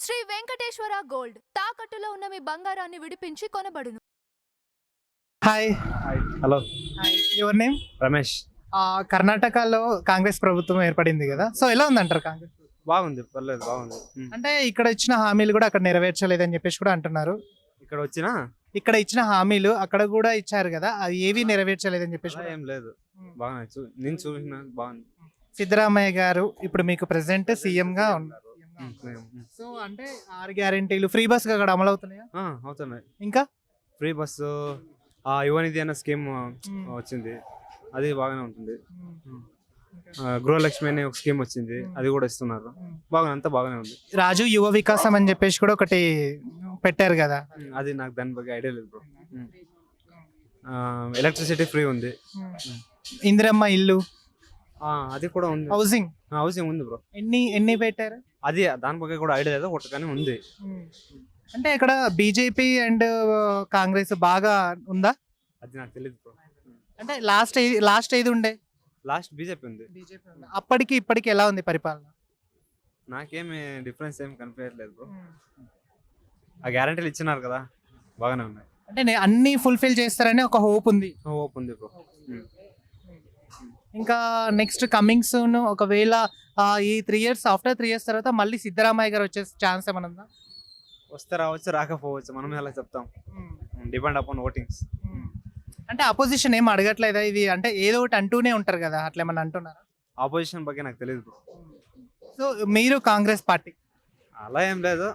Shri Venkateswara gold తాకట్టులో ఉన్న మీ బంగారాన్ని విడిపించి కొనబడును. Hi. Hello, your name? Ramesh. కర్ణాటకలో కాంగ్రెస్ ప్రభుత్వం ఏర్పడింది కదా, సో ఎలా ఉందంటారు కాంగ్రెస్ ప్రభుత్వం? బాగుంది, పర్లేదు, బాగుంది. అంటే ఇక్కడ ఇచ్చిన హామీలు కూడా అక్కడ నెరవేర్చలేదని చెప్పేసి కూడా అంటున్నారు. ఇక్కడ వచ్చినా ఇక్కడ ఇచ్చిన హామీలు అక్కడ కూడా ఇచ్చారు కదా, అవి ఏవి నెరవేర్చలేదని చెప్పేసి అలా కూడా. ఏం లేదు, బాగున్నాయి. నేను చూసిన బాగుంది. సిద్ధరామయ్య గారు ఇప్పుడు మీకు ప్రెసెంట్ సీఎం గా ఉన్నారు. ఉమ్. సో అంటే 6 గ్యారెంటీలు ఫ్రీ బస్ అక్కడ అమలు అవుతున్నాయా? అవుతున్నాయి. ఇంకా ఫ్రీ బస్సు, యువనిధి అన్న స్కీమ్ వచ్చింది, అది బాగానే ఉంటుంది. గృహలక్ష్మి అనే ఒక స్కీమ్ వచ్చింది, అది కూడా ఇస్తున్నారు. బాగా అంతా బాగానే ఉంది. రాజు యువ వికాసం అని చెప్పేసి కూడా ఒకటి పెట్టారు కదా. అది నాకు దాని ಬಗ್ಗೆ ఐడియా లేదు బ్రో. ఎలక్ట్రిసిటీ ఫ్రీ ఉంది. ఇందిరమ్మ ఇల్లు, అది కూడా ఉంది. హౌసింగ్ హౌసింగ్ ఉంది బ్రో. ఎన్ని పెట్టారు? అది దాని ಬಗ್ಗೆ కూడా ఐడియా లేదు, ఒకటి కానీ ఉంది. అంటే ఇక్కడ బీజేపీ అండ్ కాంగ్రెస్ బాగా ఉందా? అది నాకు తెలియదు బ్రో. అంటే లాస్ట్ ఏది ఉండే? లాస్ట్ బీజేపీ ఉంది. అప్పటికి ఇప్పటికి ఎలా ఉంది పరిపాలన? నాకేమి డిఫరెన్స్ ఏం కనిపించట్లేదు బ్రో. ఆ గ్యారంటీలు ఇచ్చినారు కదా, బాగానే ఉన్నాయి. అంటే అన్ని ఫుల్ఫిల్ చేస్తారని ఒక హోప్ ఉంది. హోప్ ఉంది బ్రో. ఇంకా నెక్స్ట్ కమింగ్ సూన్ ఒకవేళ ఈ 3 years ఆఫ్టర్ 3 years తర్వాత మళ్ళీ సిద్ధరామయ్య గారు వచ్చే ఛాన్స్ ఏమైనా ఉందా? వస్తే రావచ్చు, రాకపోవచ్చు, మనం ఎలా చెప్తాం. Depend upon votings. అంటే అపోజిషన్ ఏం అడగట్లేదా ఇది? అంటే ఏదో ఒకటి అంటూనే ఉంటారు కదా, అట్లా ఏమన్నా అంటున్నారా? ఆపోజిషన్ ಬಗ್ಗೆ నాకు తెలియదు బ్రో. సో మీరు కాంగ్రెస్ పార్టీ? అలా ఏం లేదు,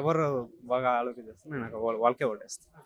ఎవరు బాగా ఆలోచన చేస్తే నేను వాళ్ళకే ఓటేస్తాను.